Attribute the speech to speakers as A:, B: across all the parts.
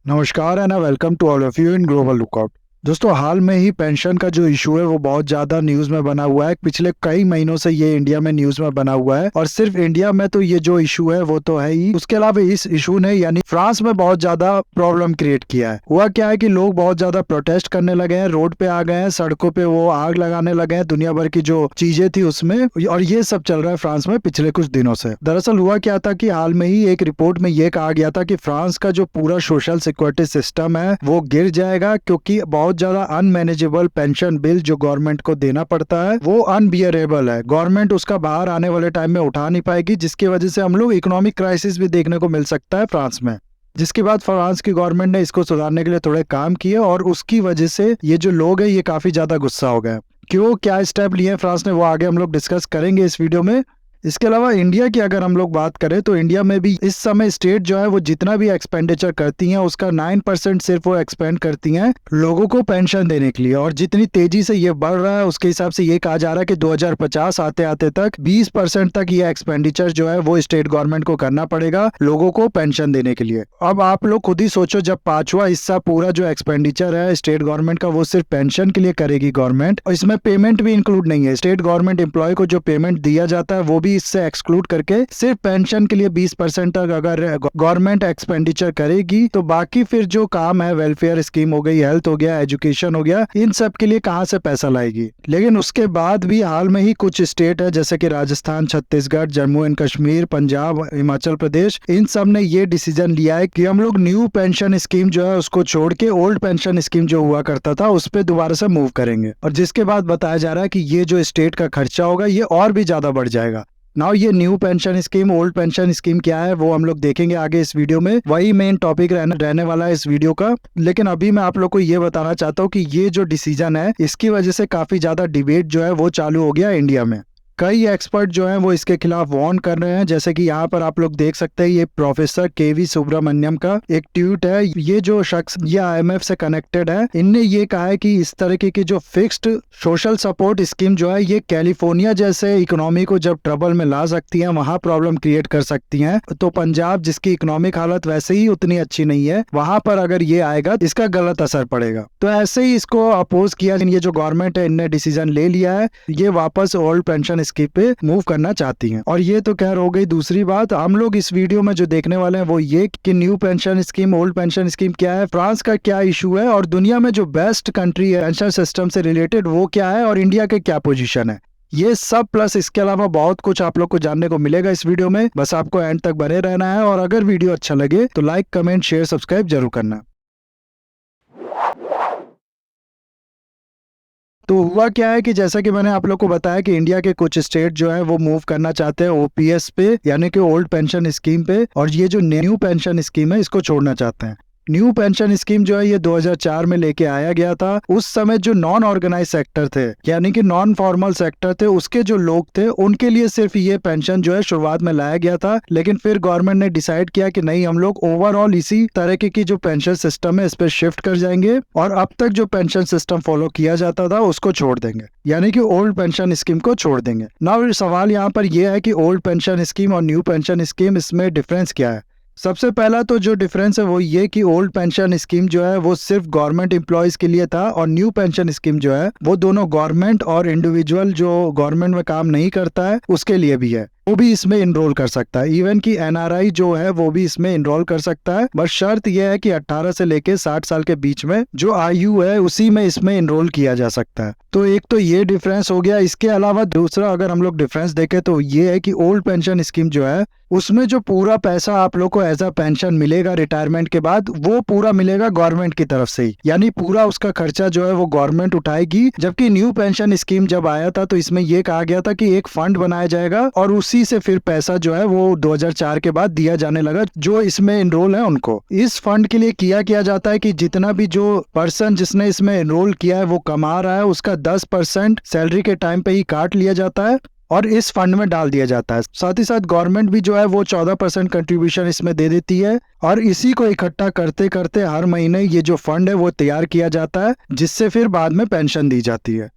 A: नमस्कार and welcome to all of you in global lookout. दोस्तों, हाल में ही पेंशन का जो इशू है वो बहुत ज्यादा न्यूज में बना हुआ है। पिछले कई महीनों से ये इंडिया में न्यूज में बना हुआ है और सिर्फ इंडिया में तो ये जो इशू है वो तो है ही, उसके अलावा इस इशू ने यानी फ्रांस में बहुत ज्यादा प्रॉब्लम क्रिएट किया है। हुआ क्या है कि लोग बहुत ज्यादा प्रोटेस्ट करने लगे हैं, रोड पे आ गए हैं, सड़कों पे वो आग लगाने लगे हैं, दुनिया भर की जो चीजें थी उसमें। और ये सब चल रहा है फ्रांस में पिछले कुछ दिनों से। दरअसल हुआ क्या था कि हाल में ही एक रिपोर्ट में ये कहा गया था कि फ्रांस का जो पूरा सोशल सिक्योरिटी सिस्टम है वो गिर जाएगा, क्योंकि बहुत ज्यादा अनमैनेजेबल पेंशन बिल जो गवर्नमेंट को देना पड़ता है वो अनबियरेबल है। गवर्नमेंट उसका बाहर आने वाले टाइम में उठा नहीं पाएगी, जिसकी वजह से हम लोग इकोनॉमिक क्राइसिस भी देखने को मिल सकता है फ्रांस में। जिसके बाद फ्रांस की गवर्नमेंट ने इसको सुधारने के लिए थोड़े काम किए और उसकी वजह से ये जो लोग हैं ये काफी ज्यादा गुस्सा हो गए। क्यों, क्या स्टेप लिए फ्रांस ने, वो आगे हम लोग डिस्कस करेंगे इस वीडियो में। इसके अलावा इंडिया की अगर हम लोग बात करें तो इंडिया में भी इस समय स्टेट जो है वो जितना भी एक्सपेंडिचर करती हैं उसका 9% सिर्फ वो एक्सपेंड करती हैं लोगों को पेंशन देने के लिए। और जितनी तेजी से ये बढ़ रहा है उसके हिसाब से ये कहा जा रहा है कि 2050 आते आते तक 20% तक ये एक्सपेंडिचर जो है वो स्टेट गवर्नमेंट को करना पड़ेगा लोगों को पेंशन देने के लिए। अब आप लोग खुद ही सोचो, जब 5वां हिस्सा पूरा जो एक्सपेंडिचर है स्टेट गवर्नमेंट का वो सिर्फ पेंशन के लिए करेगी गवर्नमेंट, और इसमें पेमेंट भी इंक्लूड नहीं है। स्टेट गवर्नमेंट एम्प्लॉय को जो पेमेंट दिया जाता है वो भी इससे एक्सक्लूड करके सिर्फ पेंशन के लिए 20% तक अगर गवर्नमेंट एक्सपेंडिचर करेगी तो बाकी फिर जो काम है, वेलफेयर स्कीम हो गई, हेल्थ हो गया, एजुकेशन हो गया, इन सब के लिए कहां से पैसा लाएगी। लेकिन उसके बाद भी हाल में ही कुछ स्टेट है जैसे कि राजस्थान, छत्तीसगढ़, जम्मू एंड कश्मीर, पंजाब, हिमाचल प्रदेश, इन सब ने ये डिसीजन लिया है कि हम लोग न्यू पेंशन स्कीम जो है उसको छोड़ के ओल्ड पेंशन स्कीम जो हुआ करता था उस पर दोबारा से मूव करेंगे। और जिसके बाद बताया जा रहा है कि ये जो स्टेट का खर्चा होगा ये और भी ज्यादा बढ़ जाएगा। नाउ ये new pension scheme, old pension scheme क्या है वो हम लोग देखेंगे आगे इस वीडियो में। वही मेन टॉपिक रहने वाला है इस वीडियो का। लेकिन अभी मैं आप लोग को ये बताना चाहता हूँ कि ये जो डिसीजन है इसकी वजह से काफी ज्यादा डिबेट जो है वो चालू हो गया इंडिया में। कई एक्सपर्ट जो हैं वो इसके खिलाफ वार्न कर रहे हैं। जैसे कि यहाँ पर आप लोग देख सकते हैं ये प्रोफेसर केवी सुब्रमण्यम का एक ट्वीट है। ये जो शख्स ये आईएमएफ से कनेक्टेड है, इनने ये कहा है कि इस तरीके की जो फिक्स्ड सोशल सपोर्ट स्कीम जो है ये कैलिफोर्निया जैसे इकोनॉमी को जब ट्रबल में ला सकती है, वहां प्रॉब्लम क्रिएट कर सकती हैं। तो पंजाब जिसकी इकोनॉमिक हालत वैसे ही उतनी अच्छी नहीं है, वहां पर अगर ये आएगा इसका गलत असर पड़ेगा। तो ऐसे ही इसको अपोज किया। ये जो गवर्नमेंट है इनने डिसीजन ले लिया है, ये वापस ओल्ड पेंशन स्कीम पे मूव करना चाहती हैं। और ये तो खैर हो गई। दूसरी बात, हम लोग इस वीडियो में जो देखने वाले हैं वो ये कि new pension scheme, old pension scheme क्या है, फ्रांस का क्या इशू है, और दुनिया में जो बेस्ट कंट्री है पेंशन सिस्टम से रिलेटेड वो क्या है, और इंडिया के क्या पोजीशन है। ये सब प्लस इसके अलावा बहुत कुछ आप लोग को जानने को मिलेगा इस वीडियो में। बस आपको एंड तक बने रहना है, और अगर वीडियो अच्छा लगे तो लाइक, कमेंट, शेयर, सब्सक्राइब जरूर करना। तो हुआ क्या है कि जैसा कि मैंने आप लोग को बताया कि इंडिया के कुछ स्टेट जो है वो मूव करना चाहते हैं ओपीएस पे, यानी कि ओल्ड पेंशन स्कीम पे, और ये जो न्यू पेंशन स्कीम है इसको छोड़ना चाहते हैं। न्यू पेंशन स्कीम जो है ये 2004 में लेके आया गया था। उस समय जो नॉन ऑर्गेनाइज सेक्टर थे, यानी कि नॉन फॉर्मल सेक्टर थे, उसके जो लोग थे उनके लिए सिर्फ ये पेंशन जो है शुरुआत में लाया गया था। लेकिन फिर गवर्नमेंट ने डिसाइड किया कि नहीं, हम लोग ओवरऑल इसी तरीके की जो पेंशन सिस्टम है इस पे शिफ्ट कर जाएंगे, और अब तक जो पेंशन सिस्टम फॉलो किया जाता था उसको छोड़ देंगे, यानी कि ओल्ड पेंशन स्कीम को छोड़ देंगे। नाउ सवाल यहाँ पर यह है कि ओल्ड पेंशन स्कीम और न्यू पेंशन स्कीम, इसमें डिफरेंस क्या है। सबसे पहला तो जो डिफरेंस है वो ये कि ओल्ड पेंशन स्कीम जो है वो सिर्फ गवर्नमेंट एम्प्लॉयज के लिए था, और न्यू पेंशन स्कीम जो है वो दोनों गवर्नमेंट और इंडिविजुअल जो गवर्नमेंट में काम नहीं करता है उसके लिए भी है, वो भी इसमें इनरोल कर सकता है। इवन कि एनआरआई जो है वो भी इसमें इनरोल कर सकता है। बस शर्त यह है कि 18 से लेके 60 साल के बीच में जो आयु है उसी में इसमें इनरोल किया जा सकता है। तो एक तो ये डिफरेंस हो गया। इसके अलावा दूसरा अगर हम लोग डिफरेंस देखें तो ये है कि ओल्ड पेंशन स्कीम जो है उसमें जो पूरा पैसा आप लोग को एज अ पेंशन मिलेगा रिटायरमेंट के बाद, वो पूरा मिलेगा गवर्नमेंट की तरफ से ही, यानी पूरा उसका खर्चा जो है वो गवर्नमेंट उठाएगी। जबकि न्यू पेंशन स्कीम जब आया था तो इसमें ये कहा गया था कि एक फंड बनाया जाएगा और उसी से फिर पैसा जो है वो 2004 के बाद दिया जाने लगा जो इसमें एनरोल है उनको। इस फंड के लिए किया जाता है कि जितना भी जो पर्सन जिसने इसमें एनरोल किया है वो कमा रहा है, उसका 10% सैलरी के टाइम पे ही काट लिया जाता है और इस फंड में डाल दिया जाता है। साथ ही साथ गवर्नमेंट भी जो है वो 14% कंट्रीब्यूशन इसमें दे देती है, और इसी को इकट्ठा करते करते हर महीने ये जो फंड है वो तैयार किया जाता है, जिससे फिर बाद में पेंशन दी जाती है।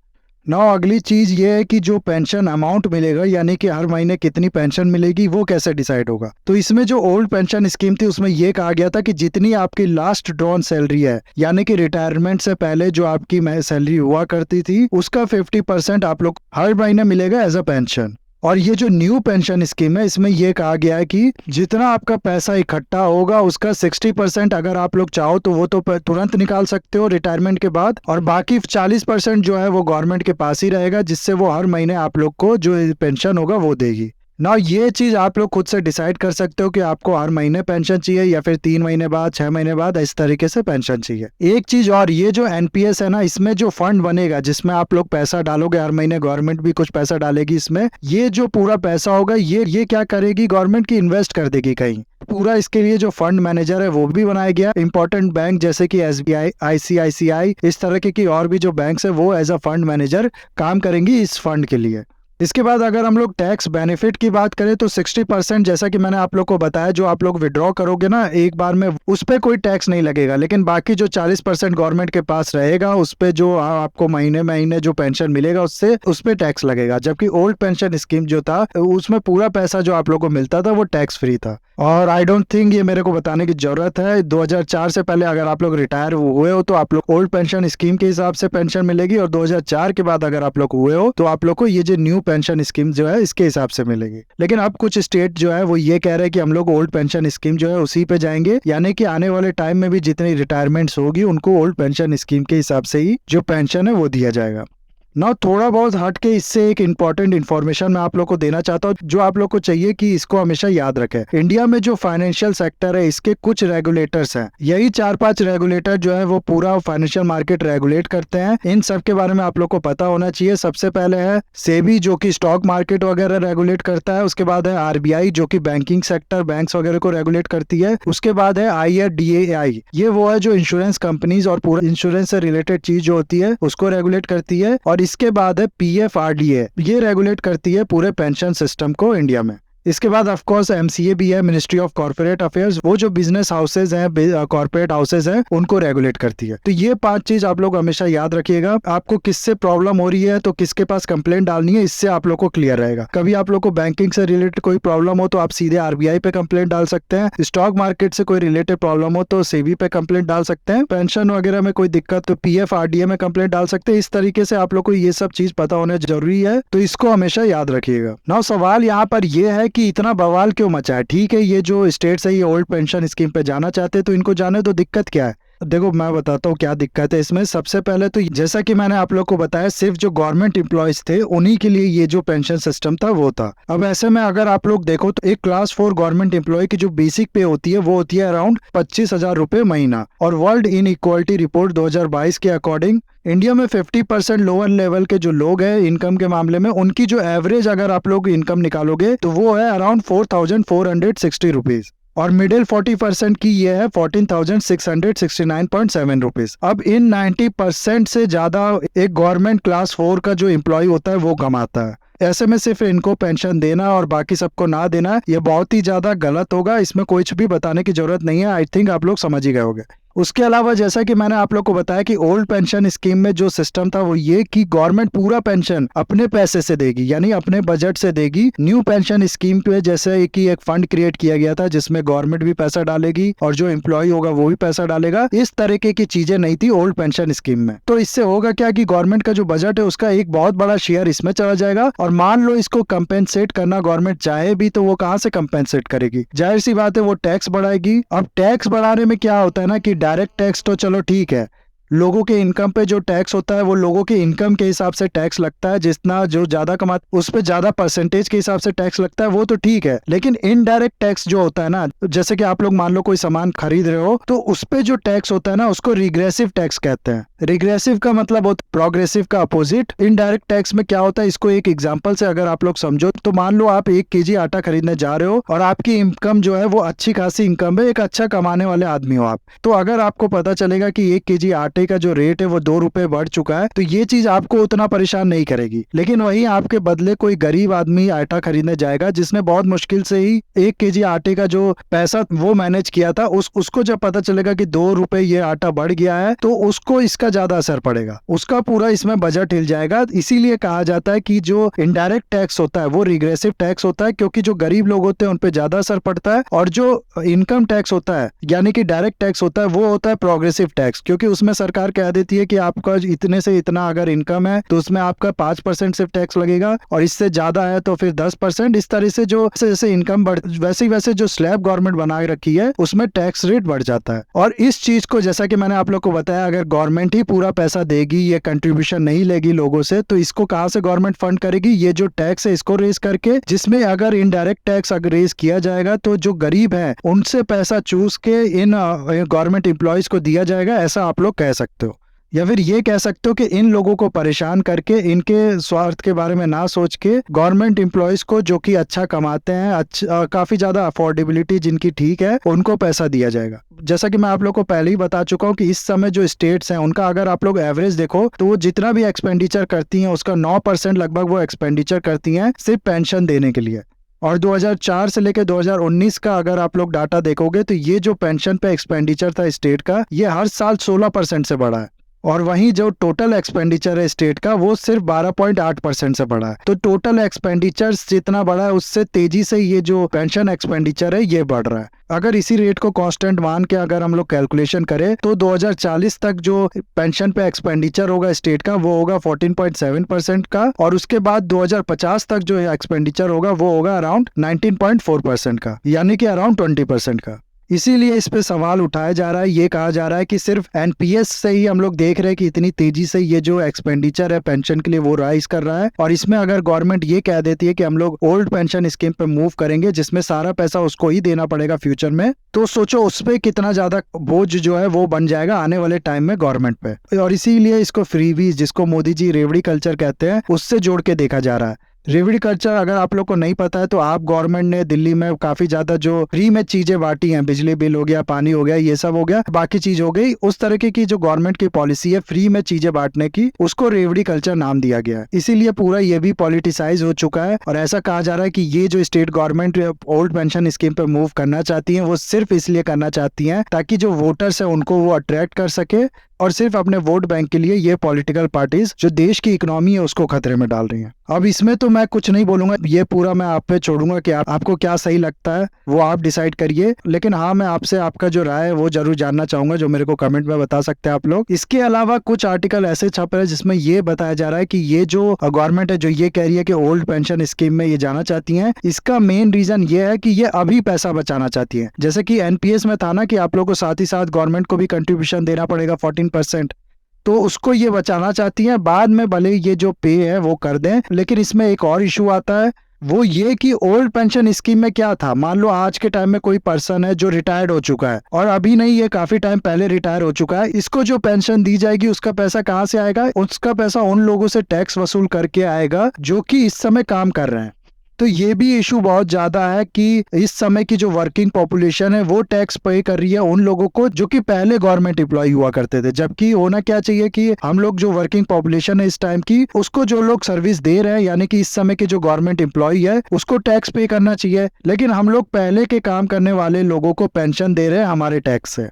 A: ना अगली चीज ये है कि जो पेंशन अमाउंट मिलेगा, यानी कि हर महीने कितनी पेंशन मिलेगी, वो कैसे डिसाइड होगा। तो इसमें जो ओल्ड पेंशन स्कीम थी उसमें ये कहा गया था कि जितनी आपकी लास्ट ड्रॉन सैलरी है, यानी कि रिटायरमेंट से पहले जो आपकी सैलरी हुआ करती थी, उसका 50% आप लोग हर महीने मिलेगा एज अ पेंशन। और ये जो न्यू पेंशन स्कीम है, इसमें यह कहा गया है कि जितना आपका पैसा इकट्ठा होगा उसका 60% अगर आप लोग चाहो तो वो तो तुरंत निकाल सकते हो रिटायरमेंट के बाद, और बाकी 40% जो है वो गवर्नमेंट के पास ही रहेगा, जिससे वो हर महीने आप लोग को जो पेंशन होगा वो देगी ना। ये चीज आप लोग खुद से डिसाइड कर सकते हो कि आपको हर महीने पेंशन चाहिए या फिर 3 महीने बाद, 6 महीने बाद, इस तरीके से पेंशन चाहिए। एक चीज और, ये जो एनपीएस है ना, इसमें जो फंड बनेगा जिसमें आप लोग पैसा डालोगे हर महीने, गवर्नमेंट भी कुछ पैसा डालेगी इसमें, ये जो पूरा पैसा होगा ये क्या करेगी, गवर्नमेंट की इन्वेस्ट कर देगी कहीं। पूरा इसके लिए जो फंड मैनेजर है वो भी बनाया गया। इंपॉर्टेंट बैंक जैसे कि एसबीआई, आईसीआईसीआई, इस तरह की और भी जो बैंक्स है वो एज अ फंड मैनेजर काम करेंगी इस फंड के लिए। इसके बाद अगर हम लोग टैक्स बेनिफिट की बात करें तो 60%, जैसा कि मैंने आप लोग को बताया, जो आप लोग विड्रॉ करोगे ना एक बार में, उस पर कोई टैक्स नहीं लगेगा। लेकिन बाकी जो 40% गवर्नमेंट के पास रहेगा, उस पे जो आपको महीने महीने जो पेंशन मिलेगा उससे उस पे टैक्स लगेगा। जबकि ओल्ड पेंशन स्कीम जो था उसमें पूरा पैसा जो आप लोग को मिलता था वो टैक्स फ्री था। और आई डोंट थिंक ये मेरे को बताने की जरूरत है, 2004 से पहले अगर आप लोग रिटायर हुए हो तो आप लोग ओल्ड पेंशन स्कीम के हिसाब से पेंशन मिलेगी, और 2004 के बाद अगर आप लोग हुए हो तो आप लोग को ये जो न्यू पेंशन स्कीम जो है इसके हिसाब से मिलेगी। लेकिन अब कुछ स्टेट जो है वो ये कह रहे हैं कि हम लोग ओल्ड पेंशन स्कीम जो है उसी पे जाएंगे, यानी कि आने वाले टाइम में भी जितनी रिटायरमेंट्स होगी उनको ओल्ड पेंशन स्कीम के हिसाब से ही जो पेंशन है वो दिया जाएगा ना। थोड़ा बहुत हट के इससे एक इम्पॉर्टेंट इन्फॉर्मेशन मैं आप लोग को देना चाहता हूँ, जो आप लोग को चाहिए कि इसको हमेशा याद रखें। इंडिया में जो फाइनेंशियल सेक्टर है इसके कुछ रेगुलेटर्स हैं, यही 4-5 रेगुलेटर जो है वो पूरा फाइनेंशियल मार्केट रेगुलेट करते हैं। इन सब के बारे में आप लोग को पता होना चाहिए। सबसे पहले है सेबी जो कि स्टॉक मार्केट वगैरह रेगुलेट करता है, उसके बाद है आरबीआई जो कि बैंकिंग सेक्टर, बैंक्स वगैरह को रेगुलेट करती है, उसके बाद है IRDAI, ये वो है जो इंश्योरेंस कंपनीज और पूरा इंश्योरेंस से रिलेटेड चीज जो होती है उसको रेगुलेट करती है, और इसके बाद है PFRDA, ये रेगुलेट करती है पूरे पेंशन सिस्टम को इंडिया में। इसके बाद ऑफ कोर्स MCA भी है, मिनिस्ट्री ऑफ कॉर्पोरेट अफेयर्स, वो जो बिजनेस हाउसेज हैं, कॉर्पोरेट हाउसेज हैं, उनको रेगुलेट करती है। तो ये 5 चीज आप लोग हमेशा याद रखिएगा। आपको किससे प्रॉब्लम हो रही है तो किसके पास कंप्लेंट डालनी है, इससे आप लोग को क्लियर रहेगा। कभी आप लोग को बैंकिंग से रिलेटेड कोई प्रॉब्लम हो तो आप सीधे RBI पे कंप्लेंट डाल सकते हैं, स्टॉक मार्केट से कोई रिलेटेड प्रॉब्लम हो तो सेबी पे कंप्लेंट डाल सकते हैं, पेंशन वगैरह में कोई दिक्कत तो PFRDA में कंप्लेंट डाल सकते हैं। इस तरीके से आप लोग को ये सब चीज पता होना जरूरी है, तो इसको हमेशा याद रखिएगा। नाउ सवाल यहाँ पर यह है कि इतना बवाल क्यों मचा है। ठीक है, ये जो स्टेट्स है ये ओल्ड पेंशन स्कीम पे जाना चाहते हैं तो इनको जाने तो, दिक्कत क्या है। देखो मैं बताता हूँ क्या दिक्कत है इसमें। सबसे पहले तो जैसा कि मैंने आप लोग को बताया, सिर्फ जो गवर्नमेंट एम्प्लॉयज थे उन्हीं के लिए ये जो पेंशन सिस्टम था वो था। अब ऐसे में अगर आप लोग देखो तो एक क्लास 4 गवर्नमेंट एम्प्लॉय की जो बेसिक पे होती है वो होती है अराउंड 25,000 रुपए महीना, और वर्ल्ड इन इक्वालिटी रिपोर्ट 2022 के अकॉर्डिंग इंडिया में 50% लोअर लेवल के जो लोग हैं इनकम के मामले में, उनकी जो एवरेज अगर आप लोग इनकम निकालोगे तो वो है अराउंड 4,460 रुपीज, और मिडिल 40% की ये है 14,669.7 रुपीज। अब इन 90% से ज्यादा एक गवर्नमेंट क्लास 4 का जो एम्प्लॉय होता है वो कमाता है। ऐसे में सिर्फ इनको पेंशन देना और बाकी सबको ना देना ये बहुत ही ज्यादा गलत होगा, इसमें कुछ भी बताने की जरूरत नहीं है। आई थिंक आप लोग समझ ही गए होंगे। उसके अलावा जैसा कि मैंने आप लोग को बताया कि ओल्ड पेंशन स्कीम में जो सिस्टम था वो ये कि गवर्नमेंट पूरा पेंशन अपने पैसे से देगी, यानी अपने बजट से देगी। न्यू पेंशन स्कीम पे जैसे कि एक फंड क्रिएट किया गया था जिसमें गवर्नमेंट भी पैसा डालेगी और जो एम्प्लॉय होगा वो भी पैसा डालेगा, इस तरीके की चीजें नहीं थी ओल्ड पेंशन स्कीम में। तो इससे होगा क्या कि गवर्नमेंट का जो बजट है उसका एक बहुत बड़ा शेयर इसमें चला जाएगा, और मान लो इसको कंपेंसेट करना गवर्नमेंट चाहे भी तो वो कहाँ से कंपेंसेट करेगी। जाहिर सी बात है वो टैक्स बढ़ाएगी। अब टैक्स बढ़ाने में क्या होता है ना कि डायरेक्ट टैक्स तो चलो ठीक है, लोगों के इनकम पे जो टैक्स होता है वो लोगों के इनकम के हिसाब से टैक्स लगता है, जितना जो ज्यादा कमाता उस पे ज्यादा परसेंटेज के हिसाब से टैक्स लगता है, वो तो ठीक है। लेकिन इनडायरेक्ट टैक्स जो होता है ना, जैसे कि आप लोग मान लो कोई सामान खरीद रहे हो तो उस पे जो टैक्स होता है ना उसको रिग्रेसिव टैक्स कहते हैं। रिग्रेसिव का मतलब होता है प्रोग्रेसिव का अपोजिट। इनडायरेक्ट टैक्स में क्या होता है, इसको एक एग्जांपल से अगर आप लोग समझो तो मान लो आप 1 kg आटा खरीदने जा रहे हो और आपकी इनकम जो है वो अच्छी खासी इनकम है, एक अच्छा कमाने वाले आदमी हो आप, तो अगर आपको पता चलेगा कि 1 kg आटे आटे का जो रेट है वो 2 रुपए बढ़ चुका है, तो ये चीज आपको उतना परेशान नहीं करेगी। लेकिन वहीं आपके बदले कोई गरीब आदमी आटा खरीदने जाएगा जिसने बहुत मुश्किल से ही 1 केजी आटे का जो पैसा वो मैनेज किया था, उसको जब पता चलेगा कि 2 रुपए ये आटा बढ़ गया है तो उसको इसका ज्यादा असर पड़ेगा, उसका पूरा इसमें बजट हिल जाएगा। इसीलिए कहा जाता है कि जो इनडायरेक्ट टैक्स होता है वो रिग्रेसिव टैक्स होता है, क्योंकि जो गरीब लोग होते हैं उन पे ज्यादा असर पड़ता है, और जो इनकम टैक्स होता है यानी कि डायरेक्ट टैक्स होता है वो होता है प्रोग्रेसिव टैक्स, क्योंकि उसमें सरकार कह देती है कि आपका इतने से इतना अगर इनकम है तो उसमें आपका 5% सिर्फ टैक्स लगेगा, और इससे ज्यादा है तो फिर 10%। इस तरह से जो जैसे इनकम बढ़ वैसे जो स्लैब गवर्नमेंट बना रखी है उसमें टैक्स रेट बढ़ जाता है। और इस चीज को जैसा कि मैंने आप लोग को बताया, अगर गवर्नमेंट ही पूरा पैसा देगी, ये कंट्रीब्यूशन नहीं लेगी लोगों से, तो इसको कहां से गवर्नमेंट फंड करेगी? ये जो टैक्स है इसको रेज करके, जिसमें अगर इनडायरेक्ट टैक्स अगर रेज किया जाएगा तो जो गरीब है उनसे पैसा चूस के इन गवर्नमेंट एम्प्लॉयज को दिया जाएगा, ऐसा आप लोग कह सकते हो। या फिर ये कह सकते हो कि इन लोगों को परेशान करके, इनके स्वार्थ के बारे में ना सोच के, गवर्नमेंट एम्प्लॉयज को जो कि अच्छा कमाते हैं, काफी ज्यादा अफोर्डेबिलिटी जिनकी ठीक है, उनको पैसा दिया जाएगा। जैसा कि मैं आप लोग को पहले ही बता चुका हूँ कि इस समय जो स्टेट्स हैं उनका अगर आप लोग एवरेज देखो तो वो जितना भी एक्सपेंडिचर करती हैं उसका 9% लगभग वो एक्सपेंडिचर करती हैं सिर्फ पेंशन देने के लिए। और 2004 से लेकर 2019 का अगर आप लोग डाटा देखोगे तो ये जो पेंशन पे एक्सपेंडिचर था स्टेट का, ये हर साल 16% से बढ़ा है। और वहीं जो टोटल एक्सपेंडिचर है स्टेट का वो सिर्फ 12.8% से बढ़ा है। तो टोटल एक्सपेंडिचर जितना बढ़ा है उससे तेजी से ये जो पेंशन एक्सपेंडिचर है ये बढ़ रहा है। अगर इसी रेट को कांस्टेंट मान के अगर हम लोग कैलकुलेशन करें तो 2040 तक जो पेंशन पे एक्सपेंडिचर होगा स्टेट का वो होगा 14.7% का, और उसके बाद 2050 तक जो एक्सपेंडिचर होगा वो होगा अराउंड 19.4% का, यानी कि अराउंड 20% का। इसीलिए इस पे सवाल उठाया जा रहा है, ये कहा जा रहा है कि सिर्फ एनपीएस से ही हम लोग देख रहे हैं कि इतनी तेजी से ये जो एक्सपेंडिचर है पेंशन के लिए वो राइज कर रहा है, और इसमें अगर गवर्नमेंट ये कह देती है कि हम लोग ओल्ड पेंशन स्कीम पे मूव करेंगे जिसमें सारा पैसा उसको ही देना पड़ेगा फ्यूचर में, तो सोचो उस पे कितना ज्यादा बोझ जो है वो बन जाएगा आने वाले टाइम में गवर्नमेंट पे। और इसीलिए इसको फ्रीबीज, जिसको मोदी जी रेवड़ी कल्चर कहते हैं, उससे जोड़ के देखा जा रहा है। रेवड़ी कल्चर अगर आप लोग को नहीं पता है तो आप गवर्नमेंट ने दिल्ली में काफी ज्यादा जो फ्री में चीजें बांटी हैं, बिजली बिल हो गया, पानी हो गया, ये सब हो गया, बाकी चीज हो गई, उस तरीके की जो गवर्नमेंट की पॉलिसी है फ्री में चीजें बांटने की, उसको रेवड़ी कल्चर नाम दिया गया है। इसीलिए पूरा ये भी पॉलिटिसाइज हो चुका है, और ऐसा कहा जा रहा है कि ये जो state government old pension scheme पे मूव करना चाहती है वो सिर्फ इसलिए करना चाहती है ताकि जो वोटर्स है उनको वो अट्रैक्ट कर सके, और सिर्फ अपने वोट बैंक के लिए ये पॉलिटिकल पार्टीज जो देश की इकोनॉमी है उसको खतरे में डाल रही हैं। अब इसमें तो मैं कुछ नहीं बोलूंगा, ये पूरा मैं आप पे छोड़ूंगा कि आपको क्या सही लगता है वो आप डिसाइड करिए। लेकिन हाँ, मैं आपसे आपका जो राय है वो जरूर जानना चाहूंगा, जो मेरे को कमेंट में बता सकते हैं आप लोग। इसके अलावा कुछ आर्टिकल ऐसे छप रहे हैं जिसमें ये बताया जा रहा है कि ये जो गवर्नमेंट है जो ये कह रही है कि ओल्ड पेंशन स्कीम में ये जाना चाहती है, इसका मेन रीजन ये है कि ये अभी पैसा बचाना चाहती है। जैसे कि एनपीएस में था ना कि आप लोग को साथ ही साथ गवर्नमेंट को भी कंट्रीब्यूशन देना पड़ेगा 14%, तो उसको ये बचाना चाहती हैं। बाद में भले ये जो पे है वो कर दें, लेकिन इसमें एक और इशू आता है, वो ये कि ओल्ड पेंशन स्कीम में क्या था, मान लो आज के टाइम में कोई पर्सन है जो रिटायर्ड हो चुका है, और अभी नहीं, ये काफी टाइम पहले रिटायर हो चुका है, इसको जो पेंशन दी जाएगी उसका पैसा कहाँ से आएगा? उसका पैसा उन लोगों से टैक्स वसूल करके आएगा जो कि इस समय काम कर रहे हैं। तो ये भी इशू बहुत ज्यादा है कि इस समय की जो वर्किंग पॉपुलेशन है वो टैक्स पे कर रही है उन लोगों को जो कि पहले गवर्नमेंट एम्प्लॉय हुआ करते थे, जबकि होना क्या चाहिए कि हम लोग जो वर्किंग पॉपुलेशन है इस टाइम की, उसको जो लोग सर्विस दे रहे हैं यानी कि इस समय के जो गवर्नमेंट एम्प्लॉय है उसको टैक्स पे करना चाहिए, लेकिन हम लोग पहले के काम करने वाले लोगों को पेंशन दे रहे हैं हमारे टैक्स से।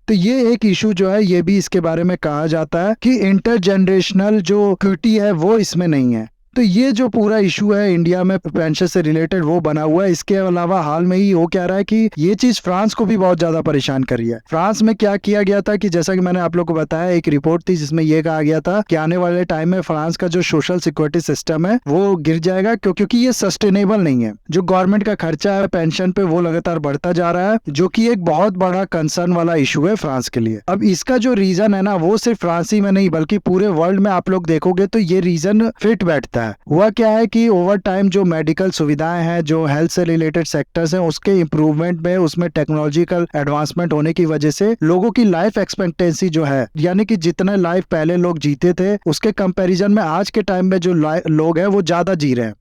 A: तो ये एक इशू जो है ये भी इसके बारे में कहा जाता है कि इंटरजेनरेशनल जो इक्विटी है वो इसमें नहीं है। तो ये जो पूरा इशू है इंडिया में पेंशन से रिलेटेड वो बना हुआ है। इसके अलावा हाल में ही हो क्या रहा है कि ये चीज फ्रांस को भी बहुत ज्यादा परेशान कर रही है। फ्रांस में क्या किया गया था कि जैसा कि मैंने आप लोग को बताया, एक रिपोर्ट थी जिसमें ये कहा गया था कि आने वाले टाइम में फ्रांस का जो सोशल सिक्योरिटी सिस्टम है वो गिर जाएगा, क्योंकि ये सस्टेनेबल नहीं है। जो गवर्नमेंट का खर्चा है पेंशन पे वो लगातार बढ़ता जा रहा है, जो कि एक बहुत बड़ा कंसर्न वाला इशू है फ्रांस के लिए। अब इसका जो रीजन है ना वो सिर्फ फ्रांस ही में नहीं बल्कि पूरे वर्ल्ड में आप लोग देखोगे तो ये रीजन फिट बैठता है। हुआ क्या है कि ओवर टाइम जो मेडिकल सुविधाएं हैं, जो हेल्थ से रिलेटेड सेक्टर्स हैं, उसके इम्प्रूवमेंट में, उसमें टेक्नोलॉजिकल एडवांसमेंट होने की वजह से लोगों की लाइफ एक्सपेक्टेंसी जो है, यानी कि जितने लाइफ पहले लोग जीते थे उसके कंपैरिजन में आज के टाइम में जो लोग हैं वो ज्यादा जी रहे हैं।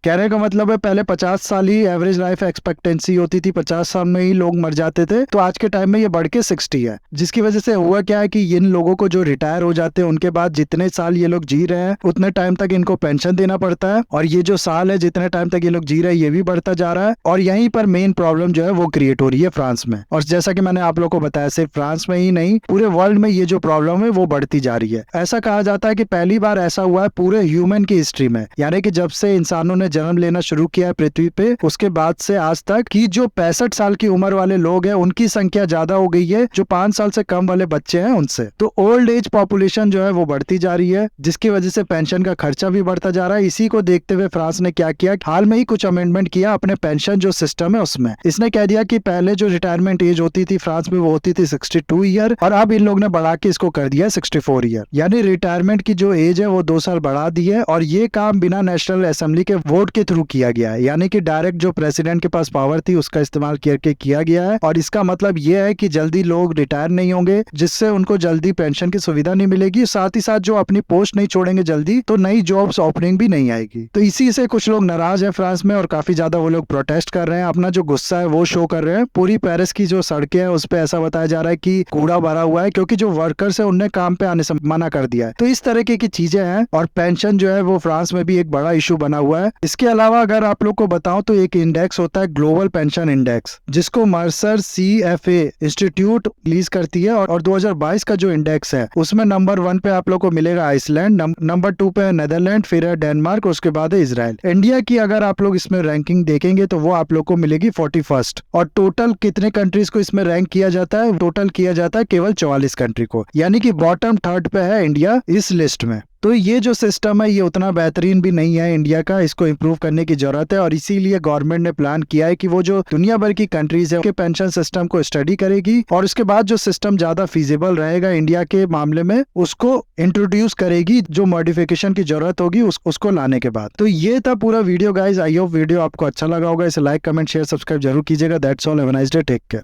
A: कहने का मतलब है पहले 50 साल ही एवरेज लाइफ एक्सपेक्टेंसी होती थी, 50 साल में ही लोग मर जाते थे, तो आज के टाइम में ये बढ़ के 60 है। जिसकी वजह से हुआ क्या है कि इन लोगों को जो रिटायर हो जाते हैं उनके बाद जितने साल ये लोग जी रहे हैं उतने टाइम तक इनको पेंशन देना पड़ता है, और ये जो साल है जितने टाइम तक ये लोग जी रहे हैं ये भी बढ़ता जा रहा है। और यहीं पर मेन प्रॉब्लम जो है वो क्रिएट हो रही है फ्रांस में। और जैसा कि मैंने आप लोग को बताया, सिर्फ फ्रांस में ही नहीं पूरे वर्ल्ड में ये जो प्रॉब्लम है वो बढ़ती जा रही है। ऐसा कहा जाता है कि पहली बार ऐसा हुआ है पूरे ह्यूमन की हिस्ट्री में, यानी कि जब से इंसानों ने जन्म लेना शुरू किया है पृथ्वी पे उसके बाद से आज तक की जो 65 साल की उम्र वाले लोग हैं उनकी संख्या ज्यादा हो गई है जो 5 साल से कम वाले बच्चे हैं उनसे। तो ओल्ड एज पॉपुलेशन जो है वो बढ़ती जा रही है, जिसकी वजह से पेंशन का खर्चा भी बढ़ता जा रहा है। इसी को देखते हुए फ्रांस ने क्या किया, हाल में ही कुछ अमेंडमेंट किया अपने पेंशन जो सिस्टम है उसमें। इसने कह दिया कि पहले जो रिटायरमेंट एज होती थी फ्रांस में वो होती थी 62 ईयर, और अब इन लोग ने बढ़ा के इसको कर दिया 64 ईयर, यानी रिटायरमेंट की जो एज है वो 2 साल बढ़ा दी है। और ये काम बिना नेशनल असेंबली के वोट के थ्रू किया गया है, यानी कि डायरेक्ट जो प्रेसिडेंट के पास पावर थी उसका इस्तेमाल करके किया गया है। और इसका मतलब ये है कि जल्दी लोग रिटायर नहीं होंगे, जिससे उनको जल्दी पेंशन की सुविधा नहीं मिलेगी, साथ ही साथ जो अपनी पोस्ट नहीं छोड़ेंगे जल्दी तो नई जॉब्स ओपनिंग भी नहीं आएगी। तो इसी से कुछ लोग नाराज है फ्रांस में और काफी ज्यादा वो लोग प्रोटेस्ट कर रहे हैं, अपना जो गुस्सा है वो शो कर रहे हैं। पूरी पेरिस की जो सड़कें हैं उस पे ऐसा बताया जा रहा है कि कूड़ा भरा हुआ है, क्योंकि जो वर्कर्स है उनने काम पे आने से मना कर दिया है। तो इस तरीके की चीजें हैं, और पेंशन जो है वो फ्रांस में भी एक बड़ा इशू बना हुआ है। इसके अलावा अगर आप लोग को बताऊं तो एक इंडेक्स होता है ग्लोबल पेंशन इंडेक्स, जिसको मर्सर CFA इंस्टीट्यूट रिलीज करती है, और 2022 का जो इंडेक्स है उसमें नंबर 1 पे आप लोग को मिलेगा आइसलैंड, नंबर 2 पे नेदरलैंड, फिर है डेनमार्क, उसके बाद है इजराइल। इंडिया की अगर आप लोग इसमें रैंकिंग देखेंगे तो वो आप लोग को मिलेगी 41st। और टोटल कितने कंट्रीज को इसमें रैंक किया जाता है, टोटल किया जाता है केवल 44 कंट्री को, यानी कि बॉटम 3rd पे है इंडिया इस लिस्ट में। तो ये जो सिस्टम है ये उतना बेहतरीन भी नहीं है इंडिया का, इसको इम्प्रूव करने की जरूरत है। और इसीलिए गवर्नमेंट ने प्लान किया है कि वो जो दुनिया भर की कंट्रीज है उनके पेंशन सिस्टम को स्टडी करेगी, और उसके बाद जो सिस्टम ज्यादा फीजिबल रहेगा इंडिया के मामले में उसको इंट्रोड्यूस करेगी, जो मॉडिफिकेशन की जरूरत होगी उसको लाने के बाद। तो ये था पूरा video guys, I hope video आपको अच्छा लगा होगा। इसे लाइक, कमेंट, शेयर, सब्सक्राइब जरूर कीजिएगा। That's all, have a nice day, take care.